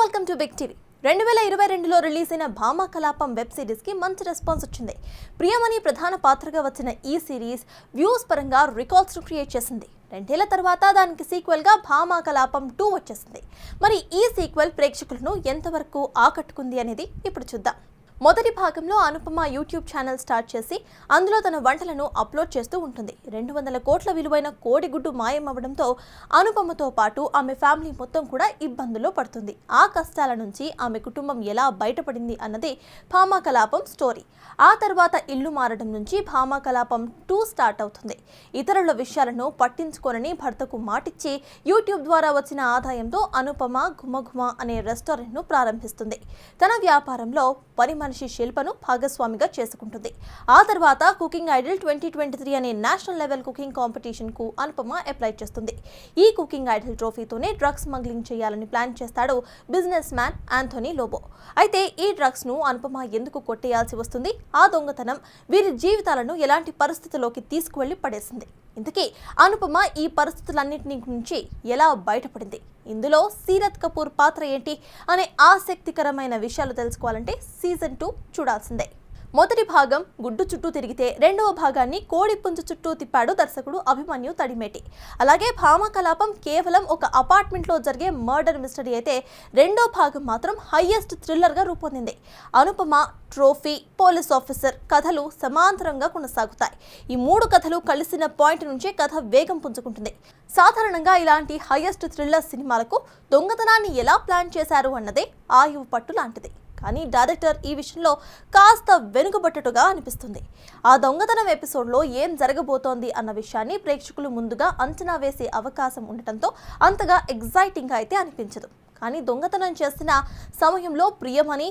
Welcome to big TV. 2022లో release అయిన Bhama Kalapam web series కి మంచి రెస్పాన్స్ వచ్చింది. ప్రియమణి ప్రధాన పాత్రగా వచ్చిన ఈ సిరీస్ వ్యూస్ పరంగా రికార్డ్స్ క్రియేట్ చేసింది. 2 ఏళ్ల తర్వాత దానికి సీక్వెల్ గా భామా కలాపం 2 వచ్చేసింది. మరి ఈ సీక్వెల్ ప్రేక్షకులను ఎంతవరకు ఆకట్టుకుంది అనేది ఇప్పుడు చూద్దాం. మొదటి భాగంలో అనుపమ యూట్యూబ్ ఛానల్ స్టార్ట్ చేసి అందులో తన వంటలను అప్లోడ్ చేస్తూ ఉంటుంది. 200 కోట్ల విలువైన కోడిగుడ్డు మాయమవ్వడంతో అనుపమతో పాటు ఆమె ఫ్యామిలీ మొత్తం కూడా ఇబ్బందుల్లో పడుతుంది. ఆ కష్టాల నుంచి ఆమె కుటుంబం ఎలా బయటపడింది అన్నది భామా కలాపం స్టోరీ. ఆ తర్వాత ఇల్లు మారడం నుంచి భామా కలాపం 2 స్టార్ట్ అవుతుంది. ఇతరుల విషయాలను పట్టించుకోనని భర్తకు మాటిచ్చి యూట్యూబ్ ద్వారా వచ్చిన ఆదాయంతో అనుపమ ఘుమఘుమ అనే రెస్టారెంట్ను ప్రారంభిస్తుంది. తన వ్యాపారంలో పని మనిషి శిల్పను భాగస్వామిగా చేసుకుంటుంది. ఆ తర్వాత కుకింగ్ ఐడల్ 2023 అనే నేషనల్ లెవెల్ కుకింగ్ కాంపిటీషన్ కు అనుపమ అప్లై చేస్తుంది. ఈ కుకింగ్ ఐడల్ ట్రోఫీతోనే డ్రగ్స్ స్మగ్లింగ్ చేయాలని ప్లాన్ చేస్తాడు బిజినెస్ మ్యాన్ ఆంథోనీ లోబో. అయితే ఈ డ్రగ్స్ ను అనుపమ ఎందుకు కొట్టేయాల్సి వస్తుంది? ఆ దొంగతనం వీరి జీవితాలను ఎలాంటి పరిస్థితుల్లోకి తీసుకువెళ్లి పడేసింది? ఇంతకీ అనుపమ ఈ పరిస్థితులన్నింటి నుంచి ఎలా బయటపడింది? ఇందులో సీరత్ కపూర్ పాత్ర ఏంటి అనే ఆసక్తికరమైన విషయాలు తెలుసుకోవాలంటే సీజన్ 2 చూడాల్సిందే. మొదటి భాగం గుడ్డు చుట్టూ తిరిగితే రెండవ భాగాన్ని కోడి పుంజు చుట్టూ తిప్పాడు దర్శకుడు అభిమన్యు తడిమేటి. అలాగే భామా కలాపం కేవలం ఒక అపార్ట్మెంట్లో జరిగే మర్డర్ మిస్టరీ అయితే రెండో భాగం మాత్రం హైయెస్ట్ థ్రిల్లర్గా రూపొందింది. అనుపమ, ట్రోఫీ, పోలీస్ ఆఫీసర్ కథలు సమాంతరంగా కొనసాగుతాయి. ఈ 3 కథలు కలిసిన పాయింట్ నుంచే కథ వేగం పుంజుకుంటుంది. సాధారణంగా ఇలాంటి హైయెస్ట్ థ్రిల్లర్ సినిమాలకు దొంగతనాన్ని ఎలా ప్లాన్ చేశారు అన్నదే ఆయువు పట్టు లాంటిది. కానీ డైరెక్టర్ ఈ విషయంలో కాస్త వెనుకబట్టటుగా అనిపిస్తుంది. ఆ దొంగతనం ఎపిసోడ్లో ఏం జరగబోతోంది అన్న విషయాన్ని ప్రేక్షకులు ముందుగా అంచనా వేసే అవకాశం ఉండటంతో అంతగా ఎగ్జైటింగ్గా అయితే అనిపించదు. కానీ దొంగతనం చేసిన సమయంలో ప్రియమణి,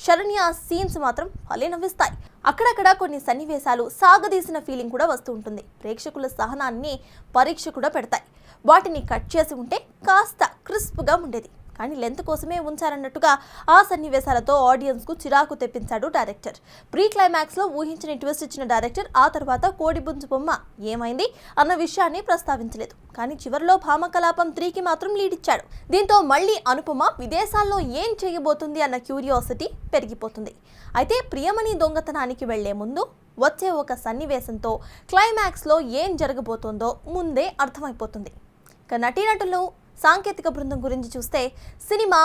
శరణ్య సీన్స్ మాత్రం భలే నవ్విస్తాయి. అక్కడక్కడ కొన్ని సన్నివేశాలు సాగదీసిన ఫీలింగ్ కూడా వస్తూ ఉంటుంది. ప్రేక్షకుల సహనాన్ని పరీక్ష కూడా పెడతాయి. వాటిని కట్ చేసి ఉంటే కాస్త క్రిస్ప్గా ఉండేది. కానీ లెంత్ కోసమే ఉంచారన్నట్టుగా ఆ సన్నివేశాలతో ఆడియన్స్కు చిరాకు తెప్పించాడు డైరెక్టర్. ప్రీ క్లైమాక్స్లో ఊహించని ట్విస్ట్ ఇచ్చిన డైరెక్టర్ ఆ తర్వాత కోడిపుంజు బొమ్మ ఏమైంది అన్న విషయాన్ని ప్రస్తావించలేదు. కానీ చివరిలో భామా కలాపం 3కి మాత్రం లీడ్ ఇచ్చాడు. దీంతో మళ్ళీ అనుపమ విదేశాల్లో ఏం చేయబోతుంది అన్న క్యూరియాసిటీ పెరిగిపోతుంది. అయితే ప్రియమణి దొంగతనానికి వెళ్లే ముందు వచ్చే ఒక సన్నివేశంతో క్లైమాక్స్లో ఏం జరగబోతుందో ముందే అర్థమైపోతుంది. ఇక నటీనటులు, సాంకేతిక బృందం గురించి చూస్తే సినిమా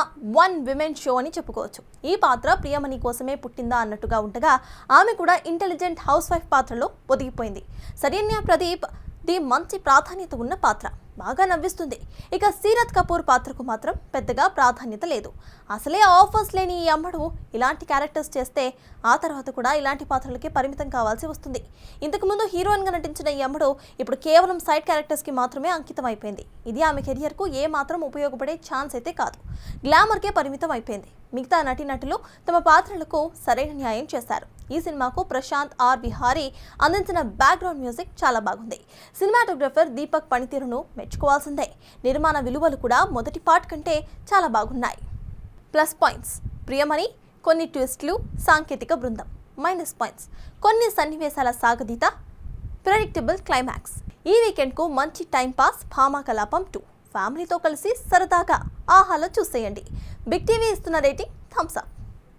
1 విమెన్ షో అని చెప్పుకోవచ్చు. ఈ పాత్ర ప్రియమణి కోసమే పుట్టిందా అన్నట్టుగా ఉండగా ఆమె కూడా ఇంటెలిజెంట్ హౌస్ వైఫ్ పాత్రలో ఒదిగిపోయింది. శరణ్య ప్రదీప్ ది మంచి ప్రాధాన్యత ఉన్న పాత్ర, బాగా నవ్విస్తుంది. ఇక సీరత్ కపూర్ పాత్రకు మాత్రం పెద్దగా ప్రాధాన్యత లేదు. అసలే ఆఫర్స్ లేని ఈ అమ్మడు ఇలాంటి క్యారెక్టర్స్ చేస్తే ఆ తర్వాత కూడా ఇలాంటి పాత్రలకి పరిమితం కావాల్సి వస్తుంది. ఇంతకుముందు హీరోయిన్గా నటించిన ఈ అమ్మడు ఇప్పుడు కేవలం సైడ్ క్యారెక్టర్స్కి మాత్రమే అంకితం అయిపోయింది. ఇది ఆమె కెరియర్కు ఏ మాత్రం ఉపయోగపడే ఛాన్స్ అయితే కాదు. గ్లామర్కే పరిమితం అయిపోయింది. మిగతా నటీనటులు తమ పాత్రలకు సరైన న్యాయం చేశారు. ఈ సినిమాకు ప్రశాంత్ ఆర్ విహారీ అందించిన బ్యాక్గ్రౌండ్ మ్యూజిక్ చాలా బాగుంది. సినిమాటోగ్రఫర్ దీపక్ పనితీరును మెచ్చుకోవాల్సిందే. నిర్మాణ విలువలు కూడా మొదటి పార్ట్ కంటే చాలా బాగున్నాయి. ప్లస్ పాయింట్స్: ప్రియమణి, కొన్ని ట్విస్ట్లు, సాంకేతిక బృందం. మైనస్ పాయింట్స్: కొన్ని సన్నివేశాల సాగదీత, ప్రెడిక్టబుల్ క్లైమాక్స్. ఈ వీకెండ్కు మంచి టైం పాస్ భామా కలాపం 2. ఫ్యామిలీతో కలిసి సరదాగా ఆహాలో చూసేయండి. బిగ్ టీవీ ఇస్తున్న రేటింగ్ థమ్స్ అప్.